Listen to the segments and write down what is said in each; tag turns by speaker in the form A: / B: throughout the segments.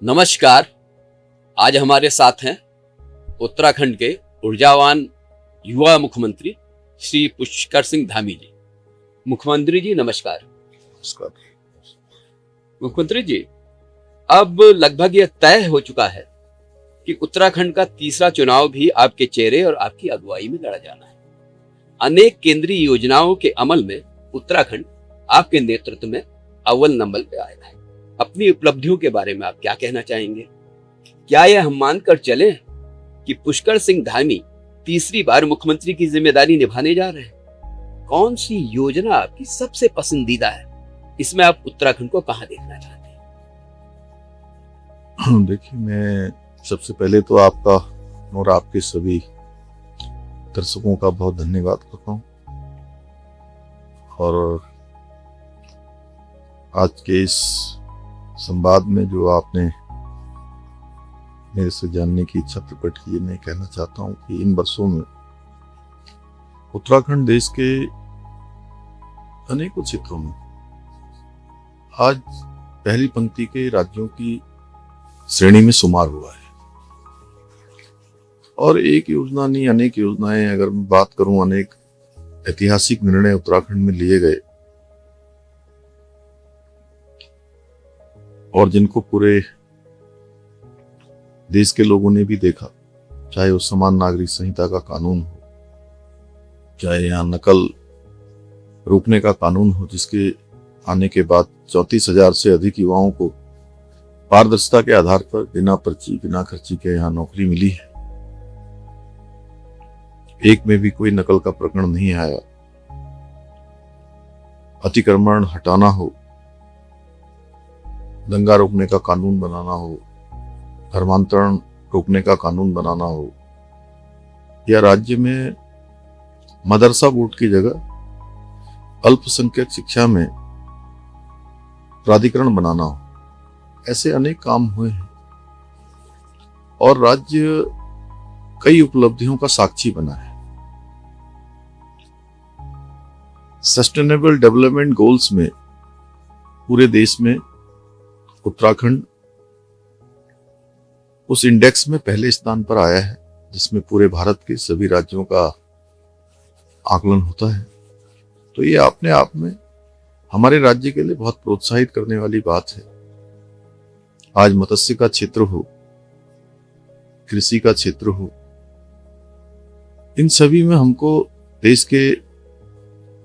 A: नमस्कार। आज हमारे साथ हैं उत्तराखंड के ऊर्जावान युवा मुख्यमंत्री श्री पुष्कर सिंह धामी जी। मुख्यमंत्री जी नमस्कार।
B: नमस्कार।
A: मुख्यमंत्री जी, अब लगभग यह तय हो चुका है कि उत्तराखंड का तीसरा चुनाव भी आपके चेहरे और आपकी अगुवाई में लड़ा जाना है। अनेक केंद्रीय योजनाओं के अमल में उत्तराखंड आपके नेतृत्व में अव्वल नंबर पे आया है। अपनी उपलब्धियों के बारे में आप क्या कहना चाहेंगे? क्या यह हम मानकर चलें कि पुष्कर सिंह धामी तीसरी बार मुख्यमंत्री की जिम्मेदारी निभाने जा रहे हैं? कौन सी योजना आपकी सबसे पसंदीदा है? इसमें आप उत्तराखंड को कहां देखना चाहते हैं?
B: देखिए, मैं सबसे पहले तो आपका और आपके सभी दर्शकों का बहुत धन्यवाद करता हूँ। और आज के इस संवाद में जो आपने मेरे से जानने की इच्छा प्रकट की है, मैं कहना चाहता हूँ कि इन वर्षों में उत्तराखंड देश के अनेकों क्षेत्रों में आज पहली पंक्ति के राज्यों की श्रेणी में शुमार हुआ है। और एक योजना नहीं, अनेक योजनाएं, अगर मैं बात करूं, अनेक ऐतिहासिक निर्णय उत्तराखंड में लिए गए और जिनको पूरे देश के लोगों ने भी देखा। चाहे वो समान नागरिक संहिता का कानून हो, चाहे यहाँ नकल रोकने का कानून हो, जिसके आने के बाद 34,000 से अधिक युवाओं को पारदर्शिता के आधार पर बिना पर्ची बिना खर्ची के यहाँ नौकरी मिली है। एक में भी कोई नकल का प्रकरण नहीं आया। अतिक्रमण हटाना हो, दंगा रोकने का कानून बनाना हो, धर्मांतरण रोकने का कानून बनाना हो, या राज्य में मदरसा बोर्ड की जगह अल्पसंख्यक शिक्षा में प्राधिकरण बनाना हो, ऐसे अनेक काम हुए हैं। और राज्य कई उपलब्धियों का साक्षी बना है। सस्टेनेबल डेवलपमेंट गोल्स में पूरे देश में उत्तराखंड उस इंडेक्स में पहले स्थान पर आया है, जिसमें पूरे भारत के सभी राज्यों का आकलन होता है। तो ये अपने आप में हमारे राज्य के लिए बहुत प्रोत्साहित करने वाली बात है। आज मत्स्य का क्षेत्र हो, कृषि का क्षेत्र हो, इन सभी में हमको देश के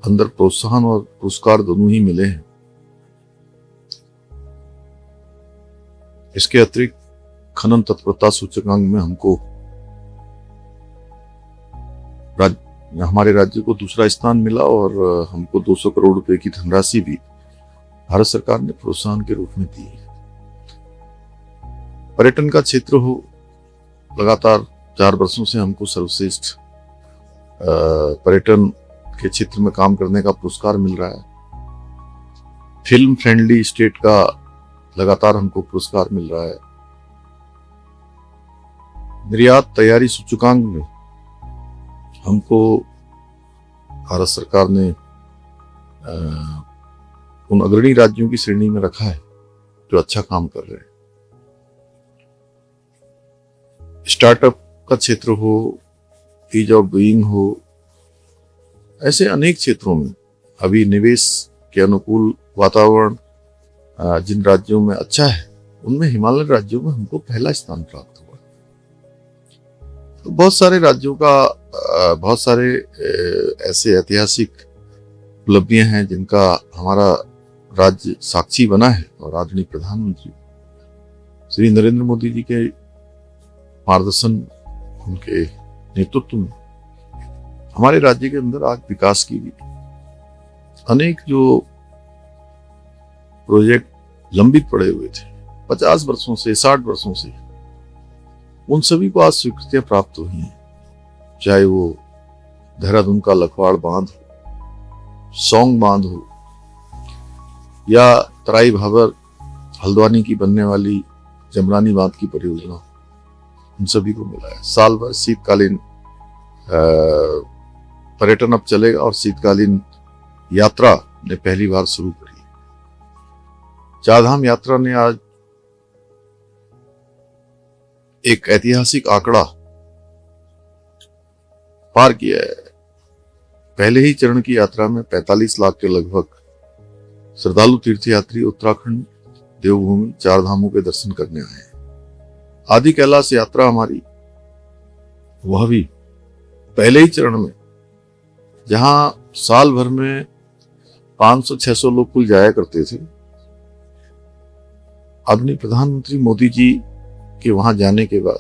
B: अंदर प्रोत्साहन और पुरस्कार दोनों ही मिले हैं। इसके अतिरिक्त खनन तत्परता सूचकांक में हमको हमारे राज्य को दूसरा स्थान मिला और हमको 200 करोड़ रुपए की धनराशि भी भारत सरकार ने प्रोत्साहन के रूप में दी है। पर्यटन का क्षेत्र हो, लगातार 4 वर्षों से हमको सर्वश्रेष्ठ पर्यटन के क्षेत्र में काम करने का पुरस्कार मिल रहा है। फिल्म फ्रेंडली स्टेट का लगातार हमको पुरस्कार मिल रहा है। निर्यात तैयारी सूचकांक में हमको भारत सरकार ने उन अग्रणी राज्यों की श्रेणी में रखा है जो अच्छा काम कर रहे हैं। स्टार्टअप का क्षेत्र हो, ईज ऑफ डूइंग हो, ऐसे अनेक क्षेत्रों में अभी निवेश के अनुकूल वातावरण जिन राज्यों में अच्छा है, उनमें हिमालय राज्यों में हमको पहला स्थान प्राप्त हुआ। तो बहुत सारे राज्यों का बहुत सारे ऐसे ऐतिहासिक उपलब्धियां हैं जिनका हमारा राज्य साक्षी बना है। और आदरणीय प्रधानमंत्री श्री नरेंद्र मोदी जी के मार्गदर्शन, उनके नेतृत्व में हमारे राज्य के अंदर आज विकास की भी अनेक जो प्रोजेक्ट लंबित पड़े हुए थे 50 वर्षों से, 60 वर्षों से, उन सभी को आज स्वीकृतियां प्राप्त हुई हैं। चाहे वो देहरादून का लखवाड़ बांध हो, सौंग बांध हो, या तराई भाबर हल्द्वानी की बनने वाली जमरानी बांध की परियोजना, उन सभी को मिला है। साल भर शीतकालीन पर्यटन अब चलेगा और शीतकालीन यात्रा ने पहली बार शुरू करी। चारधाम यात्रा ने आज एक ऐतिहासिक आंकड़ा पार किया है। पहले ही चरण की यात्रा में 45 लाख के लगभग श्रद्धालु तीर्थयात्री उत्तराखंड देवभूमि चार धामों के दर्शन करने आए हैं। आदि कैलाश यात्रा हमारी, वह भी पहले ही चरण में, जहां साल भर में 500-600 लोग कुल जाया करते थे, आदरणीय प्रधानमंत्री मोदी जी के वहां जाने के बाद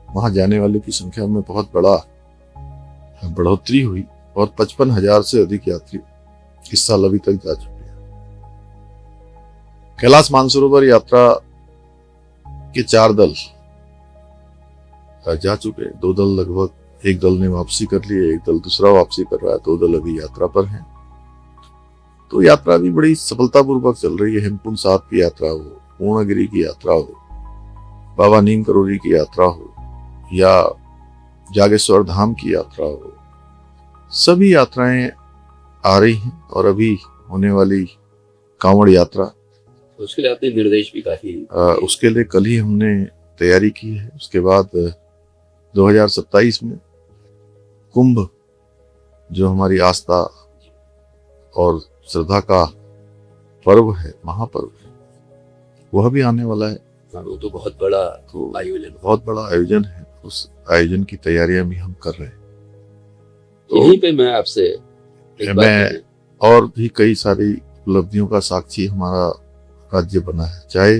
B: वहां जाने वालों की संख्या में बहुत बड़ा बढ़ोतरी हुई और 55,000 से अधिक यात्री इस साल अभी तक जा चुके हैं। कैलाश मानसरोवर यात्रा के 4 दल जा चुके हैं। 2 दल लगभग, एक दल ने वापसी कर ली है, एक दल दूसरा वापसी कर रहा है, 2 दल अभी यात्रा पर हैं। तो यात्रा भी बड़ी सफलतापूर्वक चल रही है। हेमकुंड साहिब की यात्रा हो, पूर्णगिरी की यात्रा हो, बाबा नीम करोली की यात्रा हो या जागेश्वर धाम की यात्रा हो, सभी यात्राएं आ रही हैं। और अभी होने वाली कांवड़ यात्रा,
A: उसके लिए आपने निर्देश भी काफी
B: उसके लिए कल ही हमने तैयारी की है। उसके बाद 2027 में कुंभ, जो हमारी आस्था और श्रद्धा का पर्व है, महापर्व है, वह भी आने वाला है।
A: वो तो बहुत बड़ा आयोजन
B: है। उस आयोजन की तैयारियां भी हम कर रहे हैं। तो
A: यहीं पे मैं आपसे
B: मैं और भी कई सारी उपलब्धियों का साक्षी हमारा राज्य बना है। चाहे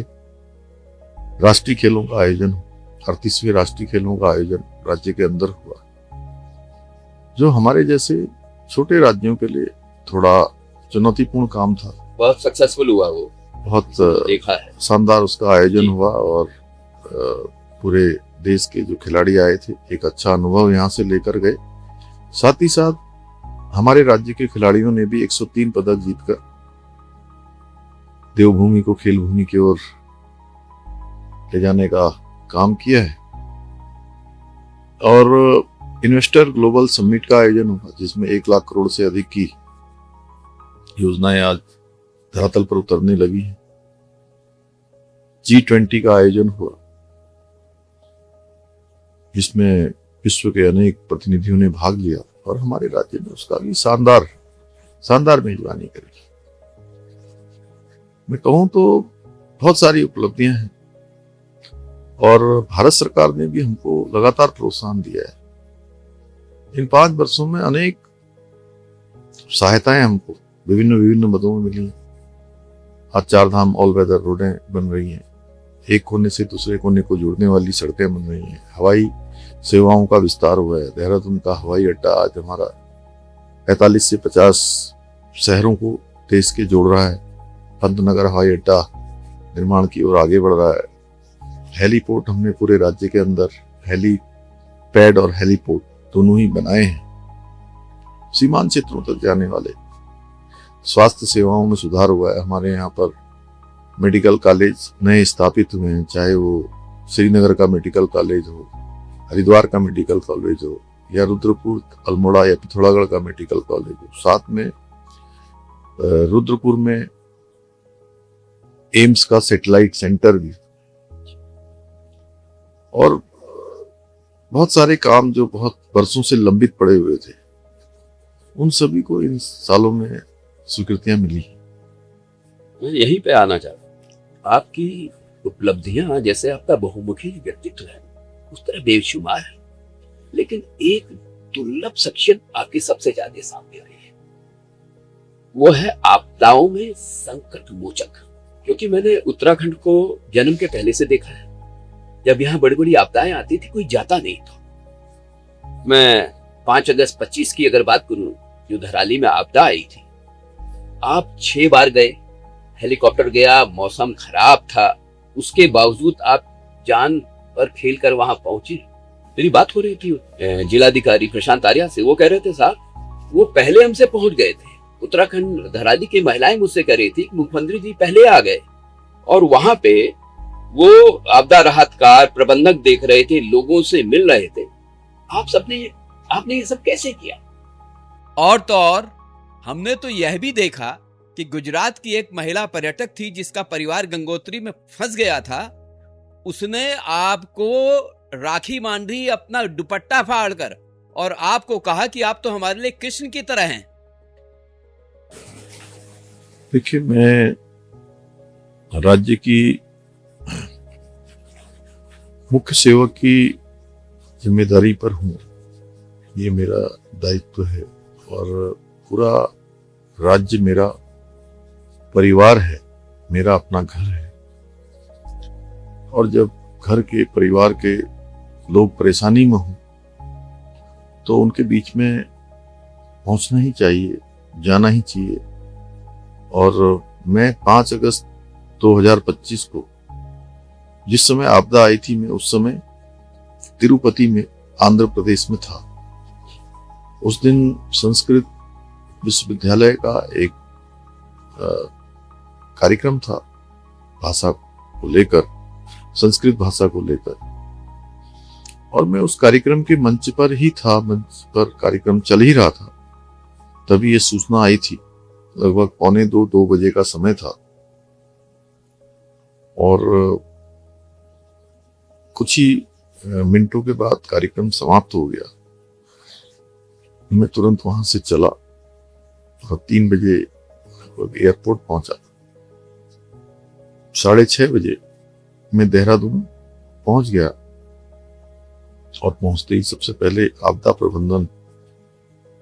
B: राष्ट्रीय खेलों का आयोजन हो, 38वें राष्ट्रीय खेलों का आयोजन राज्य के अंदर हुआ, जो हमारे जैसे छोटे राज्यों के लिए थोड़ा चुनौतीपूर्ण काम था।
A: बहुत सक्सेसफुल हुआ, वो
B: बहुत
A: देखा है,
B: शानदार उसका आयोजन हुआ और पूरे देश के जो खिलाड़ी आए थे एक अच्छा अनुभव यहाँ से लेकर गए। साथ ही साथ हमारे राज्य के खिलाड़ियों ने भी 103 पदक जीतकर देवभूमि को खेल भूमि की ओर ले जाने का काम किया है। और इन्वेस्टर ग्लोबल समिट का आयोजन हुआ, जिसमें 1 लाख करोड़ से अधिक की योजनाएं आज धरातल पर उतरने लगी हैं। G20 का आयोजन हुआ, जिसमें विश्व के अनेक प्रतिनिधियों ने भाग लिया और हमारे राज्य ने उसका भी शानदार मेजबानी करी। मैं कहूं तो बहुत सारी उपलब्धियां हैं और भारत सरकार ने भी हमको लगातार प्रोत्साहन दिया है। इन 5 वर्षों में अनेक सहायताएं हमको विभिन्न मदों में मिली हैं। आज 4 धाम ऑल वेदर रोडें बन रही हैं, एक कोने से दूसरे कोने को जोड़ने वाली सड़कें बन रही हैं, हवाई सेवाओं का विस्तार हुआ है। देहरादून का हवाई अड्डा आज हमारा 45 से 50 शहरों को देश के जोड़ रहा है। पंतनगर हवाई अड्डा निर्माण की ओर आगे बढ़ रहा है। हेलीपोर्ट हमने पूरे राज्य के अंदर, हेलीपैड और हेलीपोर्ट दोनों ही बनाए हैं। सीमांत क्षेत्रों तक जाने वाले स्वास्थ्य सेवाओं में सुधार हुआ है। हमारे यहाँ पर मेडिकल कॉलेज नए स्थापित हुए हैं, चाहे वो श्रीनगर का मेडिकल कॉलेज हो, हरिद्वार का मेडिकल कॉलेज हो या रुद्रपुर, अल्मोड़ा या पिथौरागढ़ का मेडिकल कॉलेज हो। साथ में रुद्रपुर में एम्स का सैटेलाइट सेंटर भी, और बहुत सारे काम जो बहुत वर्षों से लंबित पड़े हुए थे, उन सभी को इन सालों में स्वीकृतियां मिली।
A: मैं यहीं पे आना चाहता हूं। आपकी उपलब्धियां, जैसे आपका बहुमुखी व्यक्तित्व है, उस तरह बेशुमार है, लेकिन एक दुर्लभ शख्सियत आपकी सबसे ज्यादा सामने आई है, वो है आपदाओं में संकट मोचक। क्योंकि मैंने उत्तराखंड को जन्म के पहले से देखा है। जब यहाँ बड़ी बड़ी आपदाएं आती थी, कोई जाता नहीं था। मैं 5 अगस्त 25 की अगर बात करूं, जो धराली में आपदा आई थी, आप 6 बार गए, हेलीकॉप्टर गया, मौसम खराब था, उसके बावजूद आप जान पर खेल कर वहां पहुंचे। मेरी बात हो रही थी जिलाधिकारी प्रशांत आर्या से, वो कह रहे थे साहब वो पहले हमसे पहुंच गए थे। उत्तराखंड धराली की महिलाएं मुझसे कह रही थी मुख्यमंत्री जी पहले आ गए, और वहां पे वो आपदा राहतकार प्रबंधक देख रहे थे, लोगों से मिल रहे थे। आपने ये सब कैसे किया?
C: और तो और हमने तो यह भी देखा कि गुजरात की एक महिला पर्यटक थी जिसका परिवार गंगोत्री में फंस गया था। उसने आपको राखी बांधी अपना दुपट्टा फाड़कर और आपको कहा कि आप तो हमारे लिए कृष्ण की तरह हैं।
B: देखिए, मैं राज्य की मुख्य सेवक की जिम्मेदारी पर हूँ। ये मेरा दायित्व है और पूरा राज्य मेरा परिवार है, मेरा अपना घर है। और जब घर के परिवार के लोग परेशानी में हों तो उनके बीच में पहुंचना ही चाहिए, जाना ही चाहिए। और मैं 5 अगस्त 2025 को जिस समय आपदा आई थी, मैं उस समय तिरुपति में आंध्र प्रदेश में था। उस दिन संस्कृत विश्वविद्यालय का एक कार्यक्रम था भाषा को लेकर, संस्कृत भाषा को लेकर, और मैं उस कार्यक्रम के मंच पर ही था। मंच पर कार्यक्रम चल ही रहा था, तभी ये सूचना आई थी। लगभग 1:45-2 बजे का समय था और कुछ ही मिनटों के बाद कार्यक्रम समाप्त हो गया। मैं तुरंत वहां से चला और 3 बजे एयरपोर्ट पहुंचा। 6:30 बजे मैं देहरादून पहुंच गया और पहुंचते ही सबसे पहले आपदा प्रबंधन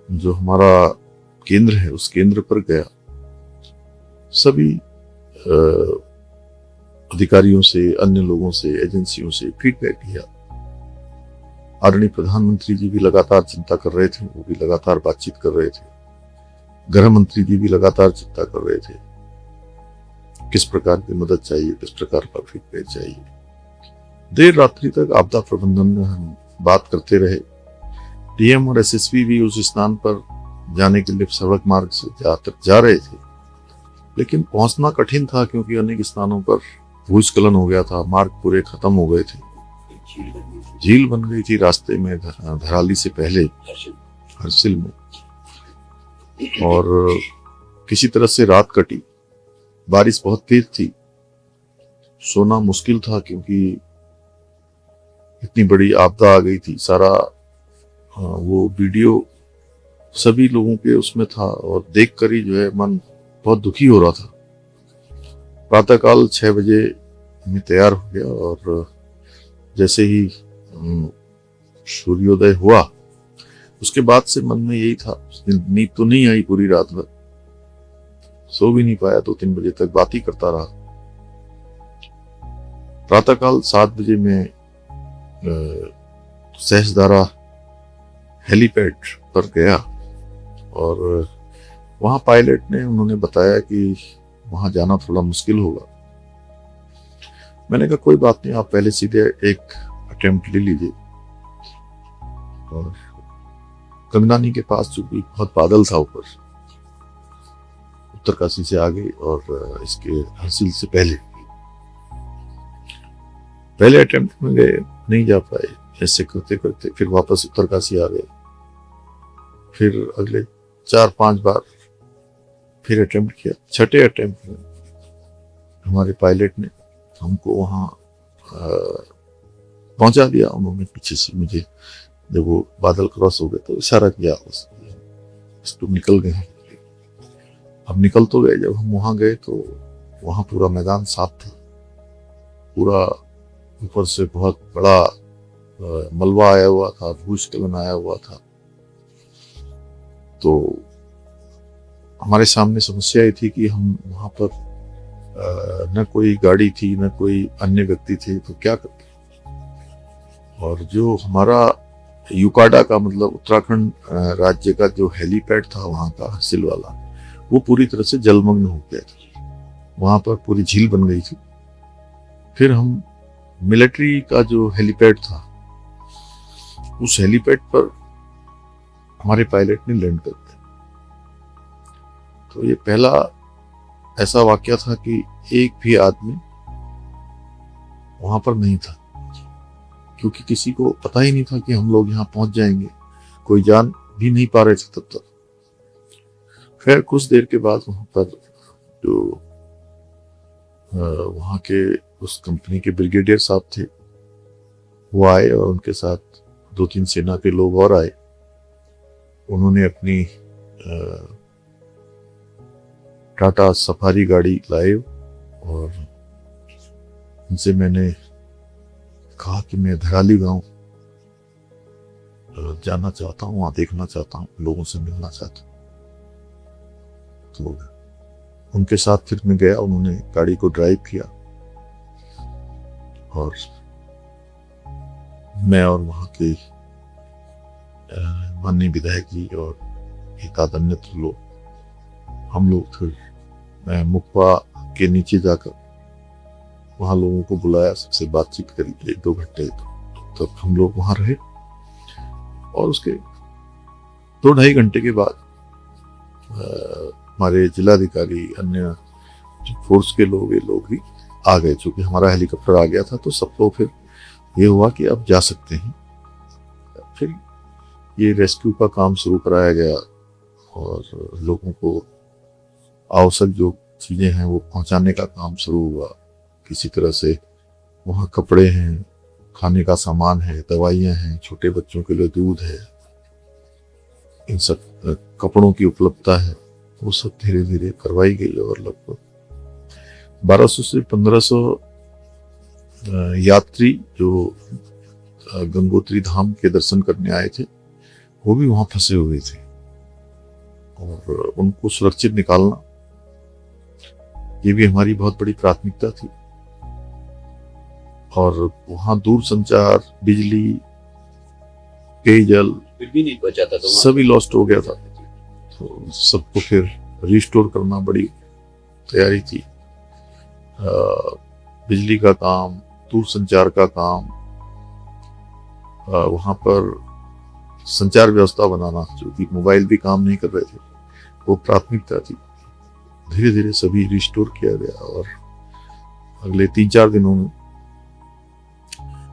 B: जो हमारा केंद्र है उस केंद्र पर गया। सभी अधिकारियों से, अन्य लोगों से, एजेंसियों से फीडबैक लिया। आदरणीय प्रधानमंत्री जी भी लगातार चिंता कर रहे थे, वो भी लगातार बातचीत कर रहे थे। गृह मंत्री जी भी लगातार चिंता कर रहे थे, किस प्रकार की मदद चाहिए, किस प्रकार का फीडबैक चाहिए। देर रात्रि तक आपदा प्रबंधन में हम बात करते रहे। डीएम और एसएसपी भी उस स्थान पर जाने के लिए सड़क मार्ग से जा रहे थे, लेकिन पहुंचना कठिन था क्योंकि अनेक स्थानों पर भूस्खलन हो गया था, मार्ग पूरे खत्म हो गए थे, झील बन गई थी रास्ते में धराली से पहले हरसिल में। और किसी तरह से रात कटी। बारिश बहुत तेज थी, सोना मुश्किल था क्योंकि इतनी बड़ी आपदा आ गई थी। सारा वो वीडियो सभी लोगों के उसमें था और देखकर ही जो है मन बहुत दुखी हो रहा था। प्रातःकाल 6 बजे मैं तैयार हो गया और जैसे ही सूर्योदय हुआ उसके बाद से मन में यही था। नींद तो नहीं आई पूरी रात भर, सो भी नहीं पाया, 2-3 बजे तक बात ही करता रहा। प्रातःकाल 7 बजे में सहस्त्रधारा हेलीपैड पर गया और वहां पायलट ने उन्होंने बताया कि वहां जाना थोड़ा मुश्किल होगा। मैंने कहा कोई बात नहीं, आप पहले सीधे एक अटेम्प्ट ले लीजिए। और गंगनानी के पास चूंकि बहुत बादल था ऊपर, उत्तरकाशी से आगे और इसके हरसिल से पहले अटेम्प्ट में गए, नहीं जा पाए। ऐसे करते करते फिर वापस उत्तरकाशी आ गए। फिर अगले 4-5 बार फिर अटेम्प्ट किया। 6ठे अटेम्प्ट में हमारे पायलट ने हमको वहां पहुंचा दिया। उन्होंने पीछे से मुझे, जब वो बादल क्रॉस हो गए तो इशारा किया, तुम निकल गए। अब निकल तो गए। जब हम वहां गए तो वहां पूरा मैदान साफ था, पूरा ऊपर से बहुत बड़ा मलबा आया हुआ था, भूस्खलन आया हुआ था। तो हमारे सामने समस्या ये थी कि हम वहां पर न कोई गाड़ी थी, न कोई अन्य व्यक्ति थे, तो क्या करते। और जो हमारा यूकाडा का मतलब उत्तराखंड राज्य का जो हेलीपैड था वहां का हरसिल वाला, वो पूरी तरह से जलमग्न हो गया था। वहां पर पूरी झील बन गई थी। फिर हम मिलिट्री का जो हेलीपैड था, उस हेलीपैड पर हमारे पायलट ने लैंड कर दिया। तो ये पहला ऐसा वाकया था कि एक भी आदमी वहां पर नहीं था, क्योंकि किसी को पता ही नहीं था कि हम लोग यहाँ पहुंच जाएंगे। कोई जान भी नहीं पा रहे थे तब तक। खैर कुछ देर के बाद वहां पर जो वहां के उस कंपनी के ब्रिगेडियर साहब थे, वो आए और उनके साथ 2-3 सेना के लोग और आए। उन्होंने अपनी टाटा सफारी गाड़ी लाए और उनसे मैंने कहा कि मैं धराली गांव जाना चाहता हूँ, वहां देखना चाहता हूँ, लोगों से मिलना चाहता हूँ। तो उनके साथ फिर मैं गया, उन्होंने गाड़ी को ड्राइव किया और मैं और वहां के माननीय विधायक जी और एक अन्य लोग, हम लोग फिर मैं मुकवा के नीचे जाकर वहां लोगों को बुलाया, सबसे बातचीत करी 1-2 घंटे। तब हम लोग वहां रहे और उसके 2-2.5 घंटे के बाद हमारे जिलाधिकारी, अन्य फोर्स के लोग, ये लोग भी आ गए। चूंकि हमारा हेलीकॉप्टर आ गया था तो सबको फिर ये हुआ कि अब जा सकते हैं। फिर ये रेस्क्यू का काम शुरू कराया गया और लोगों को आवश्यक जो चीजें हैं वो पहुंचाने का काम शुरू हुआ। किसी तरह से वहाँ कपड़े हैं, खाने का सामान है, दवाइयाँ हैं, छोटे बच्चों के लिए दूध है, इन सब कपड़ों की उपलब्धता है, वो सब धीरे धीरे करवाई गई और लगभग 1200 से 1500 यात्री जो गंगोत्री धाम के दर्शन करने आए थे वो भी वहां फंसे हुए थे और उनको सुरक्षित निकालना ये भी हमारी बहुत बड़ी प्राथमिकता थी। और वहां दूर संचार, बिजली, पेयजल
A: फिर भी नहीं बचा था, तो
B: सभी लॉस्ट हो गया था। तो सबको फिर रिस्टोर करना बड़ी तैयारी थी। बिजली का काम, दूर संचार का काम, वहां पर संचार व्यवस्था बनाना, जो कि मोबाइल भी काम नहीं कर रहे थे, वो प्राथमिकता थी। धीरे धीरे सभी रिस्टोर किया गया और अगले 3-4 दिनों में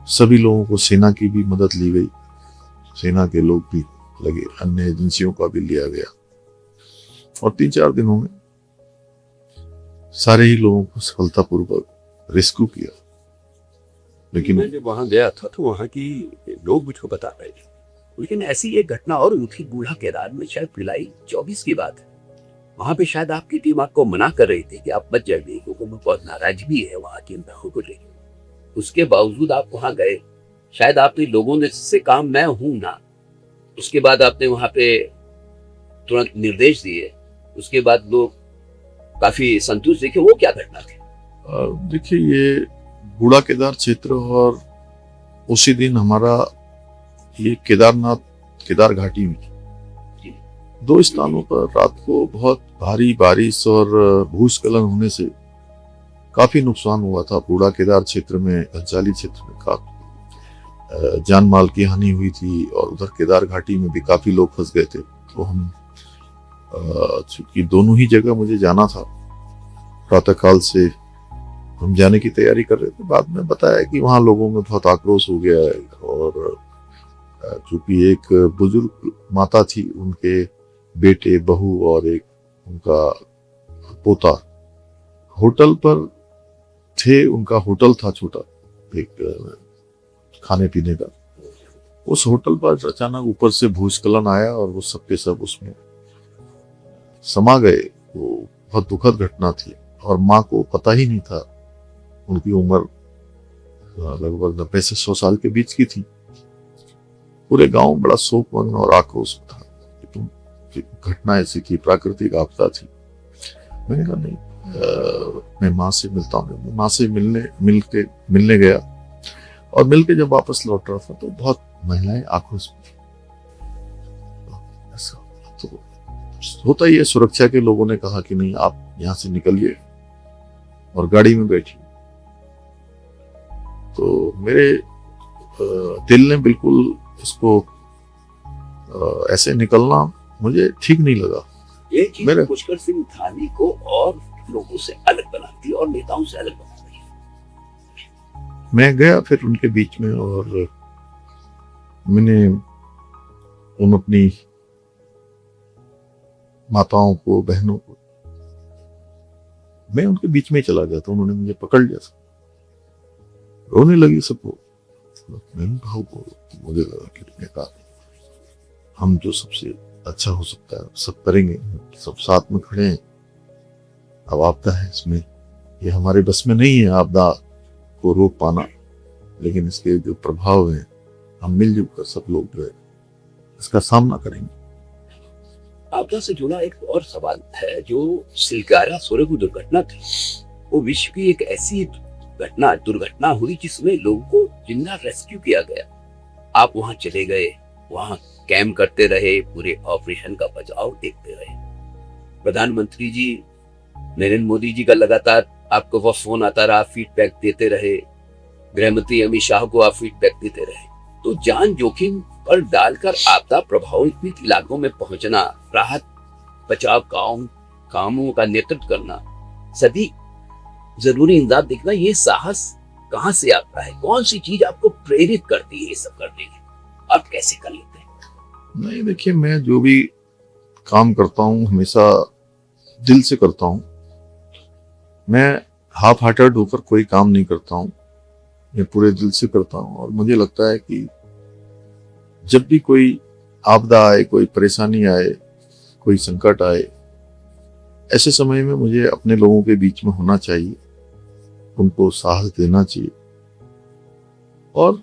B: सभी लोगों को सेना की भी मदद ली गई, सेना के लोग भी लगे, अन्य एजेंसियों का भी लिया गया और 3-4 दिनों में सारे ही लोगों को सफलतापूर्वक रेस्क्यू किया। लेकिन
A: मैं जब वहां गया था तो वहां की लोग मुझको बता रहे थे। लेकिन ऐसी एक घटना और हुई थी बूढ़ा केदार में, शायद जुलाई 24 की बात है। वहां पे शायद आपकी टीम आपको मना कर रही थी कि आप मत जाइए, क्योंकि उनको बहुत नाराजगी है वहां के लोगों को लेकर। उसके बावजूद आप वहां गए, शायद आपने लोगों ने से काम मैं हूं ना, उसके बाद आपने वहां पे तुरंत निर्देश दिए, उसके बाद लोग काफी संतुष्ट देखे। वो क्या घटना थी?
B: देखिए, ये बूढ़ा केदार क्षेत्र और उसी दिन हमारा ये केदारनाथ, केदार घाटी में 2 स्थानों पर रात को बहुत भारी बारिश और भूस्खलन होने से काफी नुकसान हुआ था। बूढ़ा केदार क्षेत्र में, घनसाली क्षेत्र में काफी जान माल की हानि हुई थी और उधर केदार घाटी में भी काफी लोग फंस गए थे। तो हम चूंकि दोनों ही जगह मुझे जाना था, प्रातःकाल से हम जाने की तैयारी कर रहे थे। बाद में बताया कि वहां लोगों में बहुत आक्रोश हो गया है और चूंकि एक बुजुर्ग माता थी, उनके बेटे, बहू और एक उनका पोता होटल पर थे। उनका होटल था छोटा, एक खाने पीने का। उस होटल पर अचानक ऊपर से भूस्खलन आया और वो सब के सब उसमें समा गए। वो बहुत दुखद घटना थी और माँ को पता ही नहीं था। उनकी उम्र लगभग 90 से 100 साल के बीच की थी। पूरे गांव बड़ा शोकमग्न और आक्रोश था। घटना ऐसी थी, प्राकृतिक आपदा थी। मैंने कहा नहीं, मैं माँ से मिलता हूँ। माँ से मिलने गया और मिलके जब वापस लौट रहा था तो बहुत महिलाएं आक्रोश में। ऐसा तो होता ही है। सुरक्षा के लोगों ने कहा कि नहीं, आप यहाँ से निकलिए और गाड़ी में बैठिए। तो मेरे दिल ने बिल्कुल इसको ऐसे निकलना मुझे ठीक नहीं लगा।
A: ये चीज पुष्कर सिंह धामी को और लोगों से अलग बनाती और नेताओं से अलग बनाती है।
B: मैं गया फिर उनके बीच में और मैंने उन अपनी माताओं को, बहनों को, मैं उनके बीच में चला गया तो उन्होंने मुझे पकड़ लिया। रोने लगी सबको। मैंने भाव को मुझे लगा कि तुमने कहा हम जो सबसे अच्छा हो सकता है सब करेंगे, सब साथ में खड़े हैं। अब आपदा है, इसमें ये हमारे बस में नहीं है आपदा को रोक पाना, लेकिन इसके जो प्रभाव हैं हम मिलजुल कर सब लोग जो है इसका सामना करेंगे।
A: आपदा से जुड़ा एक और सवाल है, जो सिलगारा सोरेगु दुर्घटना थी, वो विश्व की एक ऐसी दुर्घटना हुई जिसमें लोगों को जिंदा रेस्क्यू किया गया। आप वहां चले गए, वहां कैंप करते रहे, पूरे ऑपरेशन का बचाव देखते रहे। प्रधानमंत्री जी नरेंद्र मोदी जी का लगातार आपको वो फोन आता रहा, फीडबैक देते रहे, गृहमंत्री अमित शाह को आप फीडबैक देते रहे। तो जान जोखिम पर डालकर आपदा प्रभावित इलाकों में पहुंचना, राहत बचाव कामों का नेतृत्व करना, सभी जरूरी इंतजाम देखना, ये साहस कहां से आता है? कौन सी चीज आपको प्रेरित करती है ये सब करने की? आप कैसे कर लेते हैं?
B: नहीं, देखिए, मैं जो भी काम करता हूँ हमेशा दिल से करता हूँ। मैं हाफ हार्टेड होकर कोई काम नहीं करता हूँ, मैं पूरे दिल से करता हूँ। और मुझे लगता है कि जब भी कोई आपदा आए, कोई परेशानी आए, कोई संकट आए, ऐसे समय में मुझे अपने लोगों के बीच में होना चाहिए, उनको साहस देना चाहिए। और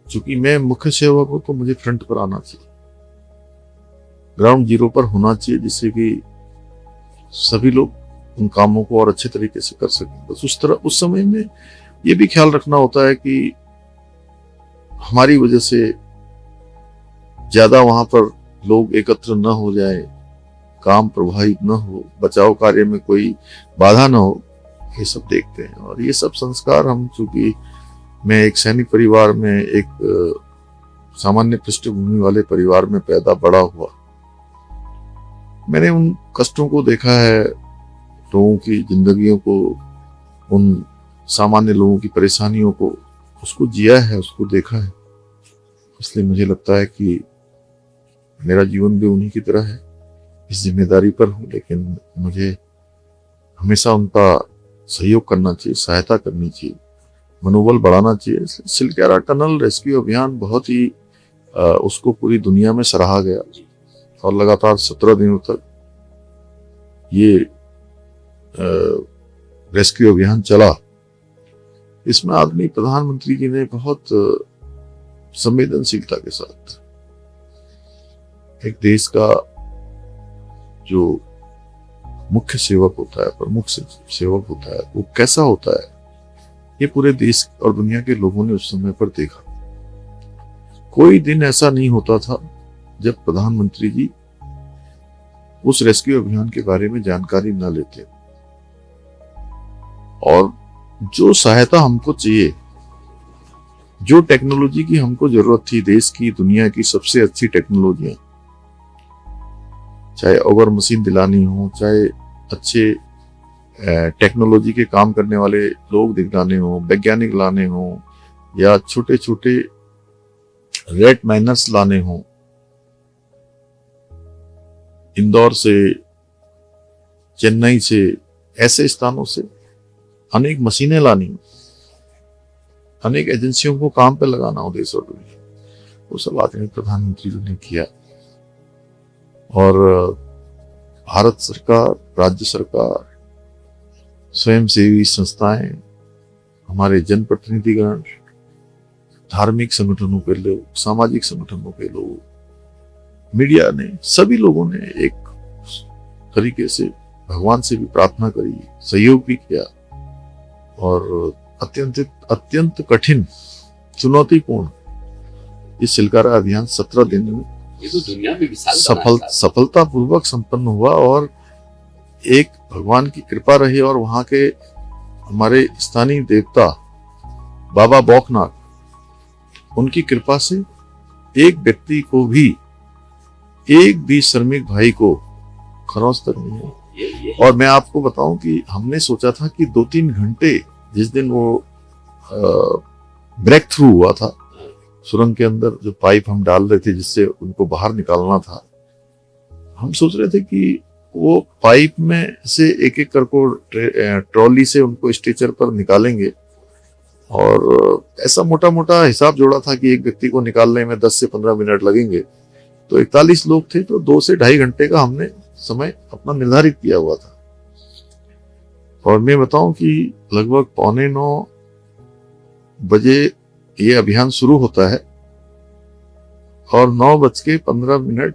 B: चूंकि मैं मुख्य सेवक हूं तो मुझे फ्रंट पर आना चाहिए, ग्राउंड जीरो पर होना चाहिए, जिससे कि सभी लोग उन कामों को और अच्छे तरीके से कर सकें। बस उस समय में ये भी ख्याल रखना होता है कि हमारी वजह से ज्यादा वहां पर लोग एकत्र न हो जाए, काम प्रभावित न हो, बचाव कार्य में कोई बाधा न हो, ये सब देखते हैं। और ये सब संस्कार हम, चूंकि मैं एक सैनिक परिवार में, एक सामान्य पृष्ठभूमि वाले परिवार में पैदा बड़ा हुआ, मैंने उन कष्टों को देखा है, लोगों की जिंदगियों को, उन सामान्य लोगों की परेशानियों को, उसको जिया है, उसको देखा है। इसलिए मुझे लगता है कि मेरा जीवन भी उन्हीं की तरह है। इस जिम्मेदारी पर हूँ, लेकिन मुझे हमेशा उनका सहयोग करना चाहिए, सहायता करनी चाहिए, मनोबल बढ़ाना चाहिए। सिलगेरा टनल रेस्क्यू अभियान बहुत ही उसको पूरी दुनिया में सराहा गया और लगातार 17 दिनों तक ये रेस्क्यू अभियान चला। इसमें आदरणीय प्रधानमंत्री जी ने बहुत संवेदनशीलता के साथ एक देश का जो मुख्य सेवक होता है, प्रमुख सेवक होता है, वो कैसा होता है, ये पूरे देश और दुनिया के लोगों ने उस समय पर देखा। कोई दिन ऐसा नहीं होता था जब प्रधानमंत्री जी उस रेस्क्यू अभियान के बारे में जानकारी न लेते। और जो सहायता हमको चाहिए, जो टेक्नोलॉजी की हमको जरूरत थी, देश की, दुनिया की सबसे अच्छी टेक्नोलॉजियां, चाहे ओवर मशीन दिलानी हो, चाहे अच्छे टेक्नोलॉजी के काम करने वाले लोग दिलाने हो, वैज्ञानिक लाने हो, या छोटे छोटे रेट माइनर्स लाने हो, इंदौर से, चेन्नई से, ऐसे स्थानों से अनेक मशीनें लानी हो, अनेक एजेंसियों को काम पे लगाना हो देश और दुनिया, वो सब आदरणीय प्रधानमंत्री जी ने किया। और भारत सरकार, राज्य सरकार, स्वयंसेवी संस्थाएं, हमारे जनप्रतिनिधिगण, धार्मिक संगठनों के लोग, सामाजिक संगठनों के लोग, मीडिया ने, सभी लोगों ने एक तरीके से भगवान से भी प्रार्थना करी, सहयोग भी किया। और अत्यंत कठिन, चुनौतीपूर्ण ये सिलगेरा अभियान 17 दिन में
A: ये तो दुनिया में
B: सफलतापूर्वक संपन्न हुआ। और एक भगवान की कृपा रही, और वहां के हमारे स्थानीय देवता बाबा बौखनाथ, उनकी कृपा से एक व्यक्ति को भी, एक भी श्रमिक भाई को खरोंच तक नहीं है। और मैं आपको बताऊं कि हमने सोचा था कि 2-3 घंटे, जिस दिन वो ब्रेक थ्रू हुआ था, सुरंग के अंदर जो पाइप हम डाल रहे थे जिससे उनको बाहर निकालना था, हम सोच रहे थे कि वो पाइप में से एक एक करके ट्रॉली से उनको स्ट्रेचर पर निकालेंगे और ऐसा मोटा मोटा हिसाब जोड़ा था कि एक व्यक्ति को निकालने में 10 से 15 मिनट लगेंगे। तो 41 लोग थे, तो 2 से ढाई घंटे का हमने समय अपना निर्धारित किया हुआ था। और मैं बताऊं कि लगभग 8:45 बजे ये अभियान शुरू होता है और 9:15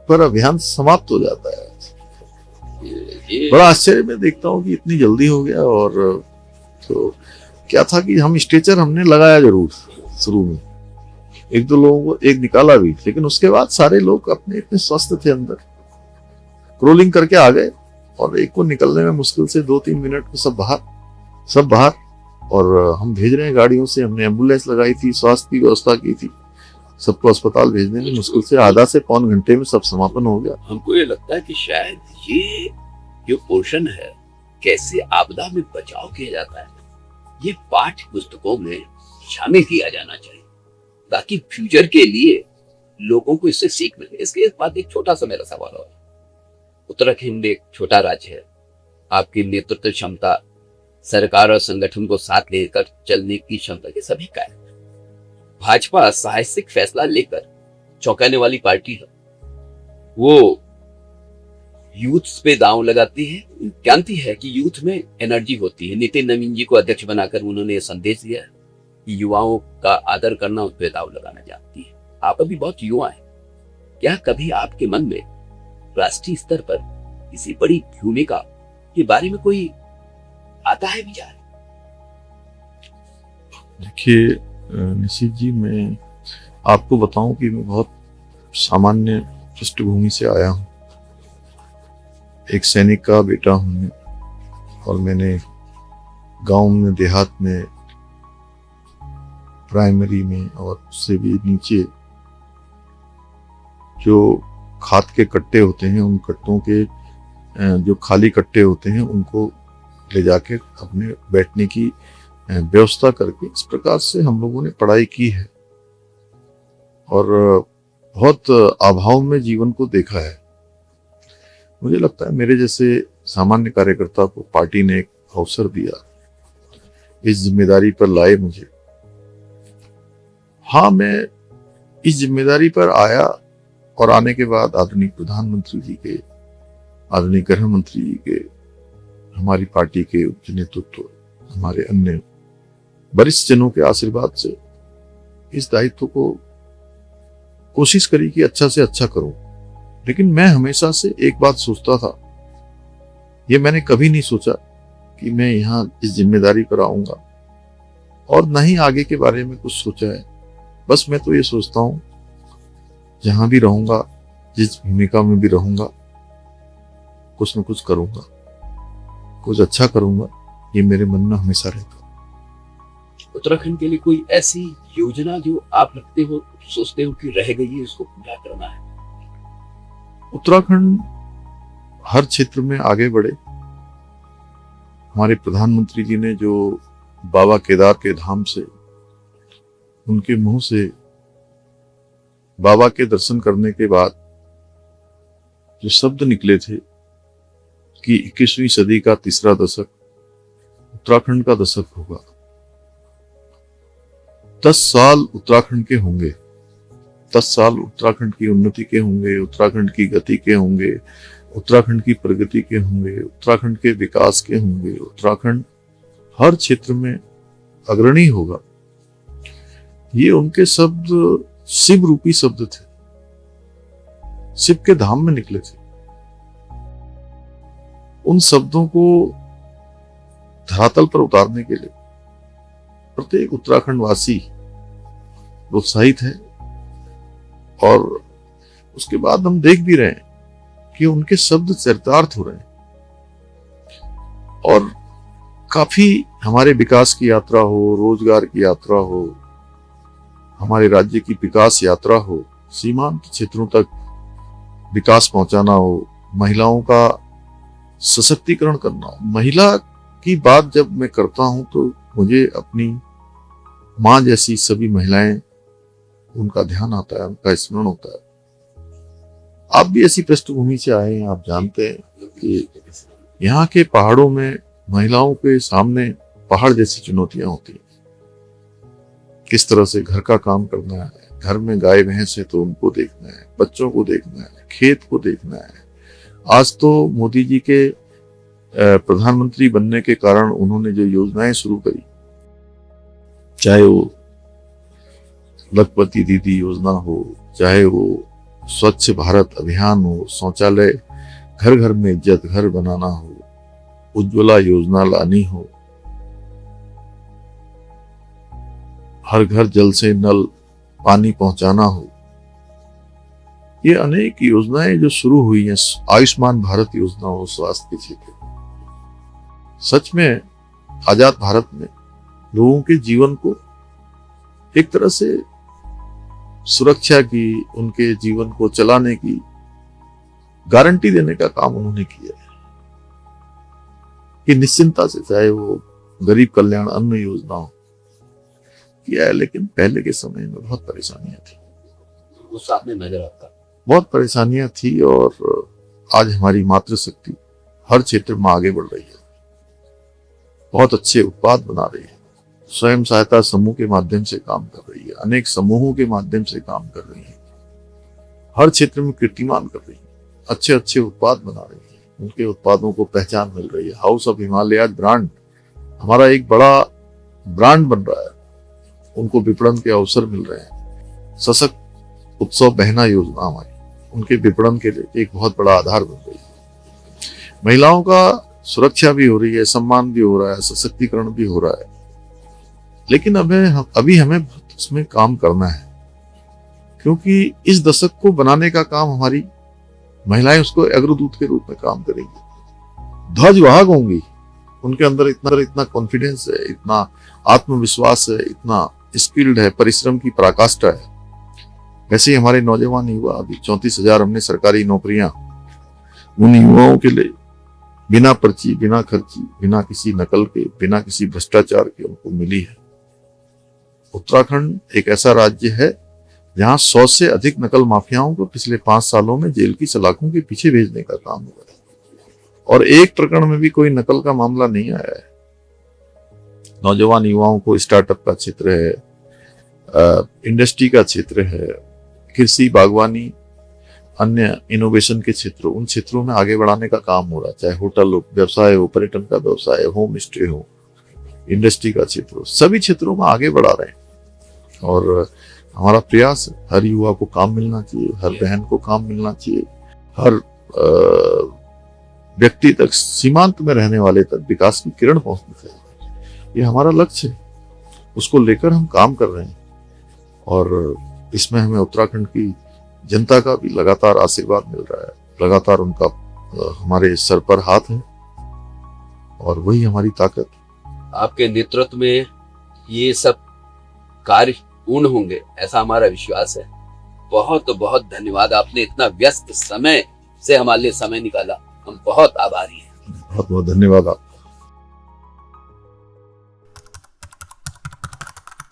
B: पर अभियान समाप्त हो जाता है। बड़ा आश्चर्य में देखता हूँ कि इतनी जल्दी हो गया। और तो क्या था कि हम स्ट्रेचर हमने लगाया जरूर शुरू में, एक दो लोगों को एक निकाला भी, लेकिन उसके बाद सारे लोग अपने इतने स्वस्थ थे अंदर, क्रोलिंग करके आ गए और एक को निकलने में मुश्किल से 2-3 मिनट में सब बाहर। और हम भेज रहे हैं गाड़ियों से, हमने एम्बुलेंस लगाई थी, स्वास्थ्य की व्यवस्था की थी, सबको अस्पताल भेजने में मुश्किल से आधा से पौन घंटे में सब समापन हो गया।
A: हमको ये लगता है कि शायद ये जो पोर्शन है कैसे आपदा में बचाव किया जाता है, ये पाठ्य पुस्तकों में शामिल किया जाना चाहिए ताकि फ्यूचर के लिए लोगों को इससे सीख मिले। इसके बाद एक छोटा सा मेरा सवाल है। उत्तराखंड एक छोटा राज्य है, आपकी नेतृत्व क्षमता, सरकार और संगठन को साथ लेकर चलने की क्षमता के सभी का है। भाजपा साहसिक फैसला लेकर चौंकाने वाली पार्टी है। वो यूथ पे दांव लगाती है, जानती है कि यूथ में एनर्जी होती है। नितिन नवीन जी को अध्यक्ष बनाकर उन्होंने संदेश दिया है कि युवाओं का आदर करना, उस पे दांव लगाना जानती है। आप अभी बहुत युवा हैं, क्या कभी आपके मन में राष्ट्रीय स्तर पर किसी बड़ी भूमिका के बारे में कोई आता है विचार?
B: देखिए निशित जी, मैं आपको बताऊं कि मैं बहुत सामान्य पृष्ठभूमि से आया हूं। एक सैनिक का बेटा हूं मैं, और मैंने गांव में, देहात में, प्राइमरी में और उससे भी नीचे जो खाद के कट्टे होते हैं, उन कट्टों के जो खाली कट्टे होते हैं उनको ले जाके अपने बैठने की व्यवस्था करके, इस प्रकार से हम लोगों ने पढ़ाई की है और बहुत अभाव में जीवन को देखा है। मुझे लगता है मेरे जैसे सामान्य कार्यकर्ता को पार्टी ने एक अवसर दिया, इस जिम्मेदारी पर लाए मुझे। हाँ, मैं इस जिम्मेदारी पर आया और आने के बाद आदरणीय प्रधानमंत्री जी के, आदरणीय गृह मंत्री जी के, हमारी पार्टी के उच्च नेतृत्व, हमारे अन्य वरिष्ठ जनों के आशीर्वाद से इस दायित्व को कोशिश करी कि अच्छा से अच्छा करूं। लेकिन मैं हमेशा से एक बात सोचता था, ये मैंने कभी नहीं सोचा कि मैं यहाँ इस जिम्मेदारी पर आऊंगा और न ही आगे के बारे में कुछ सोचा है। बस मैं तो ये सोचता हूं, जहां भी रहूंगा, जिस भूमिका में भी रहूंगा, कुछ न कुछ करूंगा, कुछ अच्छा करूंगा, ये मेरे मन में हमेशा रहता।
A: उत्तराखंड के लिए कोई ऐसी योजना जो आप रखते हो, सोचते हो कि रह गई है, इसको पूरा करना है?
B: उत्तराखंड हर क्षेत्र में आगे बढ़े। हमारे प्रधानमंत्री जी ने जो बाबा केदार के धाम से, उनके मुंह से बाबा के दर्शन करने के बाद जो शब्द निकले थे कि 21वीं सदी का तीसरा दशक उत्तराखंड का दशक होगा, 10 साल उत्तराखंड के होंगे, 10 साल उत्तराखंड की उन्नति के होंगे, उत्तराखंड की गति के होंगे, उत्तराखंड की प्रगति के होंगे, उत्तराखंड के विकास के होंगे। उत्तराखंड हर क्षेत्र में अग्रणी होगा। ये उनके शब्द शिव रूपी शब्द थे, शिव के धाम में निकले थे। उन शब्दों को धरातल पर उतारने के लिए प्रत्येक उत्तराखंड वासी उत्साहित है। और उसके बाद हम देख भी रहे हैं कि उनके शब्द चरितार्थ हो रहे हैं और काफी हमारे विकास की यात्रा हो, रोजगार की यात्रा हो, हमारे राज्य की विकास यात्रा हो, सीमांत क्षेत्रों तक विकास पहुंचाना हो, महिलाओं का सशक्तिकरण करना हो। महिला की बात जब मैं करता हूं तो मुझे अपनी माँ जैसी सभी महिलाएं, उनका ध्यान आता है, उनका स्मरण होता है। आप भी ऐसी पृष्ठभूमि से आए हैं, आप जानते हैं कि यहाँ के पहाड़ों में महिलाओं के सामने पहाड़ जैसी चुनौतियां होती हैं। किस तरह से घर का काम करना है, घर में गाय भैंस है तो उनको देखना है, बच्चों को देखना है, खेत को देखना है। आज तो मोदी जी के प्रधानमंत्री बनने के कारण उन्होंने जो योजनाएं शुरू करी, चाहे वो लखपति दीदी योजना हो, चाहे वो स्वच्छ भारत अभियान हो, शौचालय घर घर में इज्जत घर बनाना हो, उज्ज्वला योजना लानी हो, हर घर जल से नल पानी पहुंचाना हो, ये अनेक योजनाएं जो शुरू हुई हैं, आयुष्मान भारत योजना हो स्वास्थ्य के क्षेत्र में, सच में आजाद भारत में लोगों के जीवन को एक तरह से सुरक्षा की, उनके जीवन को चलाने की गारंटी देने का काम उन्होंने किया है कि निश्चिंता से, चाहे वो गरीब कल्याण अन्न योजना हो, किया है। लेकिन पहले के समय में बहुत परेशानियां थी,
A: उस आपने नजर आता
B: बहुत परेशानियां थी, और आज हमारी मातृशक्ति हर क्षेत्र में आगे बढ़ रही है, बहुत अच्छे उत्पाद बना रही है, स्वयं सहायता समूह के माध्यम से काम कर रही है, अनेक समूहों के माध्यम से काम कर रही है, हर क्षेत्र में कीर्तिमान कर रही है, अच्छे अच्छे उत्पाद बना रही है, उनके उत्पादों को पहचान मिल रही है। हाउस ऑफ हिमालय ब्रांड हमारा एक बड़ा ब्रांड बन रहा है, उनको विपणन के अवसर मिल रहे हैं। सशक्त उत्सव बहना योजना हमारी उनके विपणन के लिए एक बहुत बड़ा आधार बन रही है। महिलाओं का सुरक्षा भी हो रही है, सम्मान भी हो रहा है, सशक्तिकरण भी हो रहा है, लेकिन अभी हमें उसमें काम करना है, क्योंकि इस दशक को बनाने का काम हमारी महिलाएं उसको अग्रदूत के रूप में काम करेंगी, ध्वजवाहक होंगी। उनके अंदर इतना कॉन्फिडेंस है, इतना आत्मविश्वास है, इतना स्किल्ड है, परिश्रम की पराकाष्ठा है। वैसे ही हमारे नौजवान युवा, अभी 34,000 हमने सरकारी नौकरियां उन युवाओं के लिए बिना पर्ची, बिना खर्ची, बिना किसी नकल के, बिना किसी भ्रष्टाचार के उनको मिली है। उत्तराखंड एक ऐसा राज्य है जहां 100 से अधिक नकल माफियाओं को पिछले 5 सालों में जेल की सलाखों के पीछे भेजने का काम हुआ है, और एक प्रकरण में भी कोई नकल का मामला नहीं आया है। नौजवान युवाओं को स्टार्टअप का क्षेत्र है, इंडस्ट्री का क्षेत्र है, कृषि, बागवानी, अन्य इनोवेशन के क्षेत्रों, उन क्षेत्रों में आगे बढ़ाने का काम हो रहा है, चाहे होटल हो, व्यवसाय हो, पर्यटन का व्यवसाय, होम स्टे हो, इंडस्ट्री का क्षेत्र हो, सभी क्षेत्रों में आगे बढ़ा रहे हैं। और हमारा प्रयास है, हर युवा को काम मिलना चाहिए, हर बहन को काम मिलना चाहिए, हर व्यक्ति तक, सीमांत में रहने वाले तक विकास की किरण पहुंचनी चाहिए। ये हमारा लक्ष्य है, उसको लेकर हम काम कर रहे हैं, और इसमें हमें उत्तराखंड की जनता का भी लगातार आशीर्वाद मिल रहा है, लगातार उनका हमारे सर पर हाथ है, और वही हमारी ताकत है।
A: आपके नेतृत्व में ये सब कार्य पूर्ण होंगे, ऐसा हमारा विश्वास है। बहुत बहुत धन्यवाद, आपने इतना व्यस्त समय से हमारे लिए समय निकाला, हम बहुत आभारी हैं।
B: बहुत बहुत धन्यवाद आप